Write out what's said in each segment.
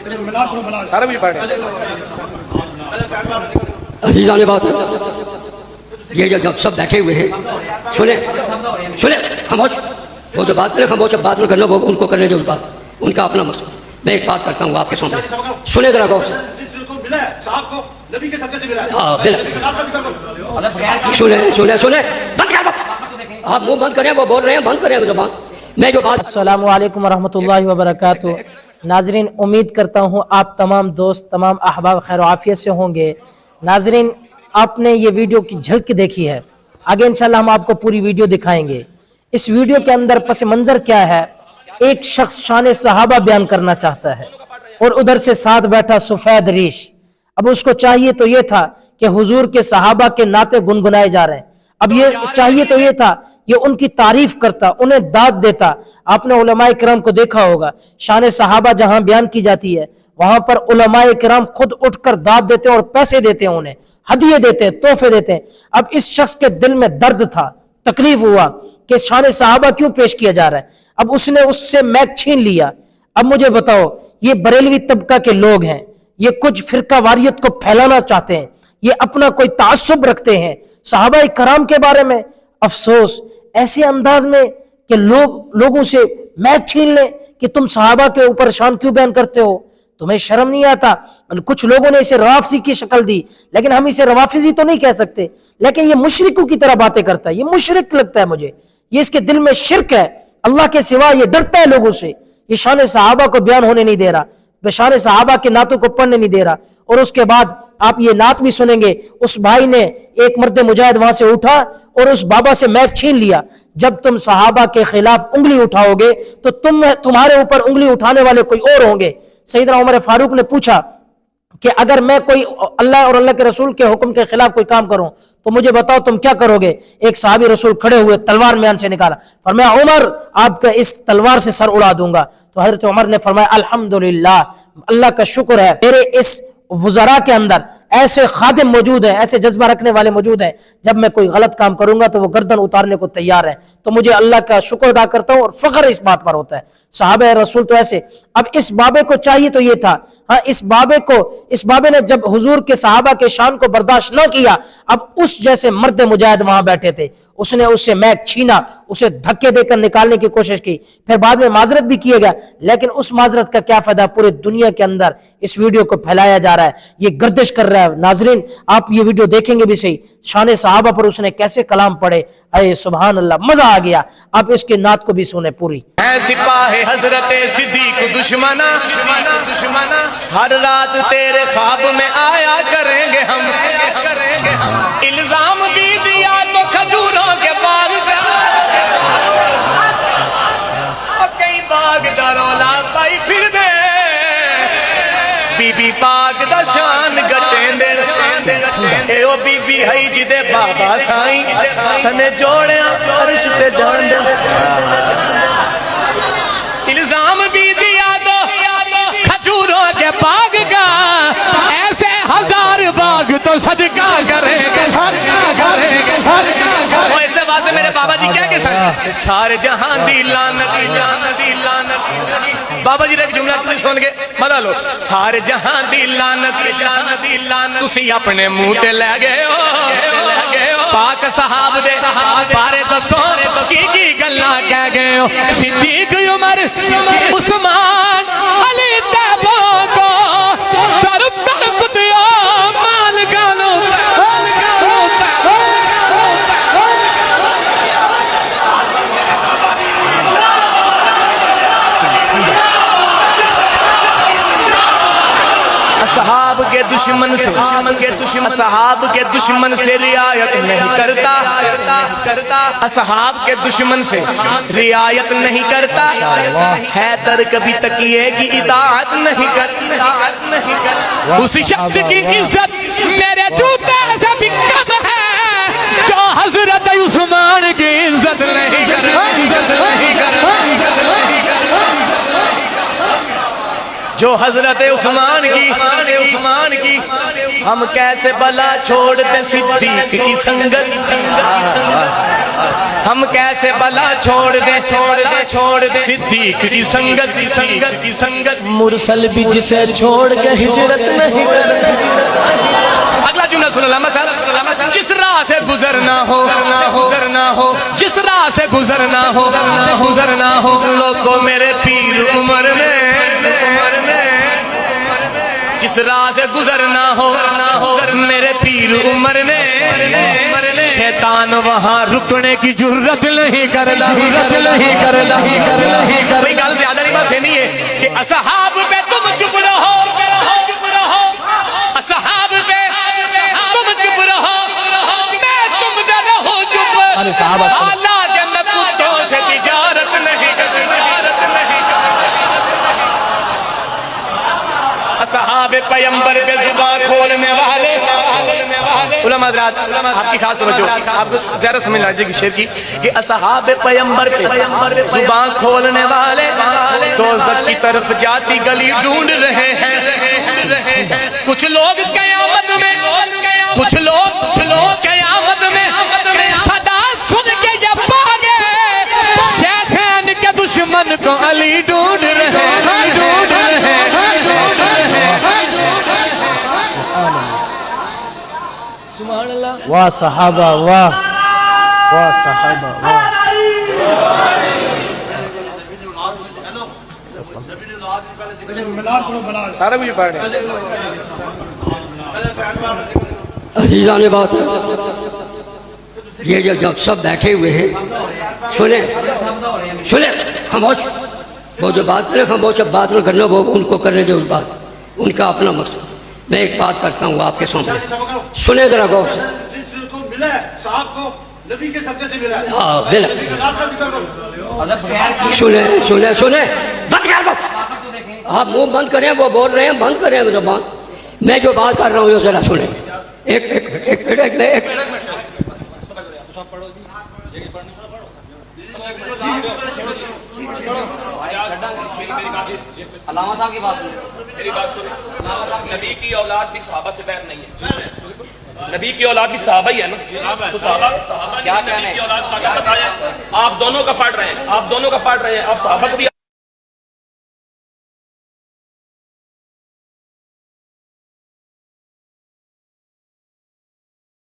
سارا بھی پڑھ رہے عزیزان بات یہ جب سب بیٹھے ہوئے ہیں سنیں خاموش، وہ جو بات کریں خاموش، بات نہ کرنا وہ ان کو کرنے دو، بات ان کا اپنا مسئلہ. میں ایک بات کرتا ہوں آپ کے سامنے، سنیں ذرا غور سے. سنیں بند کر، آپ منہ بند کریں، وہ بول رہے ہیں بند کریں زبان. میں جو بات السلام علیکم ورحمۃ اللہ وبرکاتہ. ناظرین امید کرتا ہوں آپ تمام دوست تمام احباب خیر و عافیت سے ہوں گے. ناظرین آپ نے یہ ویڈیو کی جھلک دیکھی ہے، آگے انشاءاللہ ہم آپ کو پوری ویڈیو دکھائیں گے. اس ویڈیو کے اندر پس منظر کیا ہے، ایک شخص شان صحابہ بیان کرنا چاہتا ہے اور ادھر سے ساتھ بیٹھا سفید ریش. اب اس کو چاہیے تو یہ تھا کہ حضور کے صحابہ کے نعتیں گنگنائے جا رہے ہیں، اب یہ چاہیے تو یہ تھا یہ ان کی تعریف کرتا، انہیں داد دیتا. آپ نے علماء کرام کو دیکھا ہوگا، شان صحابہ جہاں بیان کی جاتی ہے وہاں پر علماء کرام خود اٹھ کر داد دیتے ہیں اور پیسے دیتے ہیں، انہیں ہدیے دیتے ہیں، تحفے دیتے ہیں. اب اس شخص کے دل میں درد تھا، تکلیف ہوا کہ شان صحابہ کیوں پیش کیا جا رہا ہے. اب اس نے اس سے میک چھین لیا. اب مجھے بتاؤ، یہ بریلوی طبقہ کے لوگ ہیں، یہ کچھ فرقہ واریت کو پھیلانا چاہتے ہیں، یہ اپنا کوئی تعصب رکھتے ہیں صحابہ کرام کے بارے میں. افسوس ایسے انداز میں کہ لوگوں سے میک چھین لیں کہ تم صحابہ کے اوپر شان کیوں بیان کرتے ہو، تمہیں شرم نہیں آتا. کچھ لوگوں نے اسے روافضی کی شکل دی، لیکن ہم اسے روافضی تو نہیں کہہ سکتے، لیکن یہ مشرکوں کی طرح باتیں کرتا ہے، یہ مشرک لگتا ہے مجھے. یہ اس کے دل میں شرک ہے، اللہ کے سوا یہ ڈرتا ہے لوگوں سے. یہ شان صحابہ کو بیان ہونے نہیں دے رہا، شان صحابہ کے نعتوں کو پڑھنے نہیں دے رہا. اور اس کے بعد آپ یہ نعت بھی سنیں گے، اس بھائی نے ایک مرد مجاہد وہاں سے اٹھا اور اس بابا سے میک چھین لیا. جب تم صحابہ کے خلاف انگلی اٹھاؤ گے تو تمہارے اوپر انگلی اٹھانے والے کوئی اور ہوں گے. سیدنا عمر فاروق نے پوچھا کہ اگر میں کوئی اللہ اور اللہ کے رسول کے حکم کے خلاف کوئی کام کروں تو مجھے بتاؤ تم کیا کرو گے. ایک صحابی رسول کھڑے ہوئے، تلوار میان سے نکالا، فرمایا عمر آپ کا اس تلوار سے سر اڑا دوں گا. تو حضرت عمر نے فرمایا الحمدللہ، اللہ کا شکر ہے میرے اس وزراء کے اندر ایسے خادم موجود ہیں، ایسے جذبہ رکھنے والے موجود ہیں، جب میں کوئی غلط کام کروں گا تو وہ گردن اتارنے کو تیار ہے. تو مجھے اللہ کا شکر ادا کرتا ہوں اور فخر اس بات پر ہوتا ہے. صحابہ رسول تو ایسے. اب اس بابے کو چاہیے تو یہ تھا، اس بابے نے جب حضور کے صحابہ کے شان کو برداشت نہ کیا، اب اس جیسے مرد مجاہد وہاں بیٹھے تھے، اس نے اس سے میک چھینا، اسے دھکے دے کر نکالنے کی کوشش کی. پھر بعد میں معذرت بھی کیا گیا، لیکن اس معذرت کا کیا فائدہ، پورے دنیا کے اندر اس ویڈیو کو پھیلایا جا رہا ہے، یہ گردش کر رہا ہے. ناظرین آپ یہ ویڈیو دیکھیں گے بھی صحیح، شان صحابہ پر اس نے کیسے کلام پڑھے، اے سبحان اللہ، مزہ آ گیا. آپ اس کے نعت کو بھی سنیں پوری. اے سپاہ حضرت صدیق دشمنا، ہر رات تیرے خواب میں آیا کریں گے ہم. الزام بھی دیا تو کھجوروں کے باغ کا، کئی باغ دا رولا پائی پھر دے، بی بی پاک دا شان گٹیں دے. اے او بی بی ہے جدے بابا سائیں سنے جوڑیاں عرش تے جان دے. الزام بھی دیا تو کھجوروں کے باغ کا، ایسے ہزار باغ تو صدقہ کریں گے. وہ ایسے بات ہے میرے بابا جی کیا کہہ سکتے، سارے جہاں دی لعنت. بابا جی نے ایک جملہ تسی سن کے مزہ لو، سارے جہاں دی لعنت تسی اپنے منہ تے لے گئے ہو. پاک صحاب دے بارے دسو کی گلاں کہہ گئے ہو. صدیق عمر عثمان علی تیبوں کو در ترک دیا مال گانو. اصحاب کے دشمن سے رعایت نہیں کرتا، اصحاب کے دشمن سے رعایت نہیں کرتا. حیدر کبھی تکیے کی اطاعت نہیں کرتا. اسی شخص کی عزت میرے جوتے سے بھی کم ہے جو حضرت عثمان کی عزت نہیں کرتا. جو حضرت عثمان کی ہم کیسے بلا چھوڑ دیں صدیق کی سنگت ہم کیسے بلا چھوڑ دیں صدیق کی سنگت مرسل بھی جسے چھوڑ کے ہجرت نہیں اگلا جملہ سن علامہ صاحب جس راہ سے گزرنا ہو جس راہ سے گزرنا ہو لوگوں میرے پیر عمر نے جس راہ سے گزرنا ہو میرے پیر عمر نے شیطان وہاں رکنے کی جرت نہیں کرتا کوئی گل زیادہ نہیں بس نہیں ہے کہ اصحاب پہ تم چپ رہو اصحاب پہ تم چپ رہو میں تم نہ رہو چپ حالانکہ میں کتوں سے تجارت نہیں اصحاب پیمبر پہ زبان کھولنے والے علماء حضرات آپ کی خاص توجہ آپ کو ذرا سمجھ لیجیے کہ شعر کی کہ اصحاب پیمبر پہ زبان کھولنے والے دوزخ کی طرف جاتی گلی ڈھونڈ رہے ہیں کچھ لوگ قیامت میں صدا سن کے جب پاگے شیخین کے دشمن کو علی ڈھونڈ رہے ہیں سبحان اللہ واہ صحابہ واہ صحابہ واہ سارا کچھ پڑھ رہے ہیں عزیزان بات یہ جب سب بیٹھے ہوئے ہیں سنیں خاموش وہ جو بات کرے خاموش اب بات نہ کرنا وہ ان کو کرنے دے اس بات ان کا اپنا مقصد میں ایک بات کرتا ہوں آپ کے سامنے سنیں ذرا غور سے جس کو ملا ہے صاحب کو نبی کے صدقے سے ملا ہے ہاں بالکل سنیں بند کر دو آپ منہ بند کریں وہ بول رہے ہیں بند کریں زبان میں جو بات کر رہا ہوں ذرا سنیں ایک علامہ صاحب کی بات سنیں میری بات سنیں نبی کی اولاد بھی صحابہ سے بہتر نہیں ہے نبی کی اولاد بھی صحابہ ہی ہے نا تو صحابہ کیا نبی کی اولاد کا بتایا آپ دونوں کا پڑھ رہے ہیں آپ صحابہ کو بھی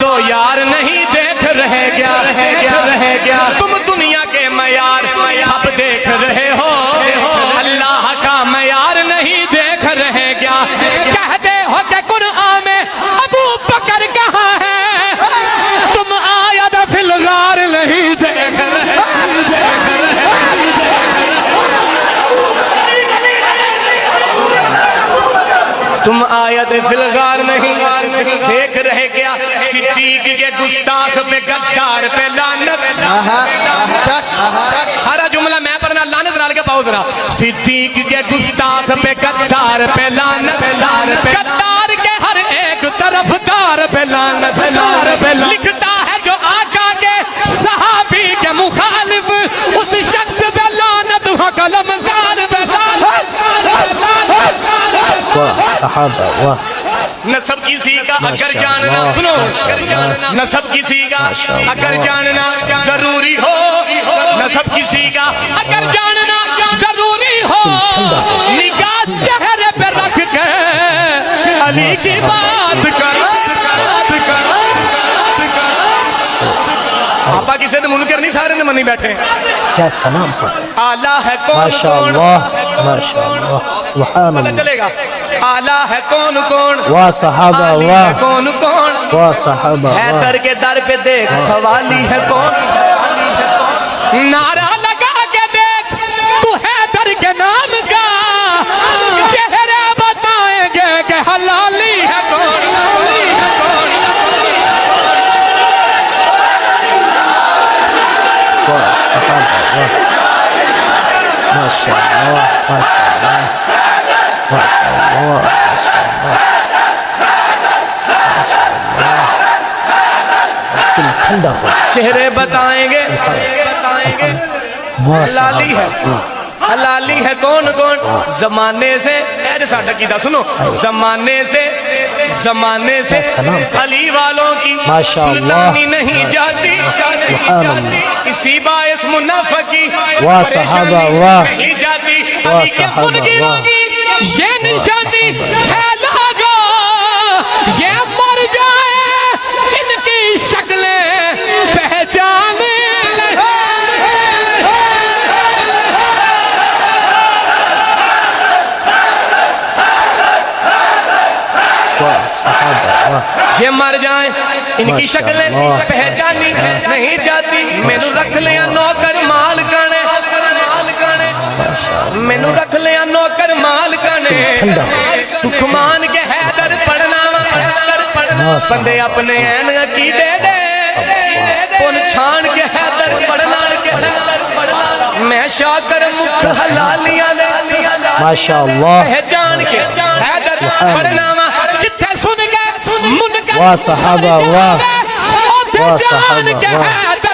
تو یار نہیں دیکھ رہے گیا تم دنیا کے معیار سب دیکھ رہے ہو اللہ کا معیار نہیں دیکھ رہے گیا کہتے ہو کہ قرآن میں ابو بکر کہاں ہے تم آیت فی الغار نہیں دیکھ رہے تم آیت فی الغار نہیں دیکھ رہے گیا صدیق کے گستاخ پہ گدار پہ لعنت سارا جملہ میں پڑھنا لعنت ڈال کے پاؤ ذرا صدیق کے گستاخ پہ گدار پہ لعنت گدار کے ہر ایک طرف دار پہ لعنت لکھتا ہے جو آقا کے صحابی کے مخالف اس شخص پہ لعنت ہو قلم کار پہ واہ صحابہ واہ نسب کسی کا اگر جاننا سنو نسب کسی کا اگر جاننا ضروری ہو نسب کسی کا اگر جاننا ضروری ہو نگاہ چہرے پہ رکھ کے علی کی بات کر آپا کسے تو منکر نہیں سارے نے منی بیٹھے کیا تمام پر آلہ ہے کون ماشاءاللہ ماشاءاللہ سبحان پتہ اللہ چلے گا آلہ ہے کون واہ صحابہ علی ہے واہ کون واہ صحابہ ہے واہ در کے در پہ دیکھ سوالی ہے کون نعرہ لگا کے دیکھ تو ہے در کے نام کا چہرے بتائیں گے کہ حلالی ہے کون واہ صحابہ واہ ماشاءاللہ ماشاءاللہ ماشاءاللہ ماشاءاللہ دل ٹھنڈا ہو چہرے بتائیں گے واہ حلالی ہے صحابہ حلالی ہے کون زمانے سے کہ ساٹھا کی دا سنو زمانے سے علی والوں کی سلطانی نہیں جاتی کسی باعث منافقی واہ صحابہ واہ نہیں جاتی واہ علی کے صحابہ منگروں واہ کی یہ نشانی ہے لاگا یہ مر جائے ان کی شکلیں پہچانے واہ صحابہ واہ یہ مر جائیں ان کی شکلیں پہچانی نہیں جاتی مینو رکھ لیا نوکر مال کانے مینو رکھ لیا نوکر مال کانے سکھمان کے حیدر پڑھنا بندے اپنے این عقیدے دے ان چھان کے حیدر پڑھنا میں شاکر مکھ حلالیاں ماشاءاللہ پہچان کے حیدر پڑھنا جتھے سن گئے من گئے واہ صحابہ واہ واہ صحابہ واہ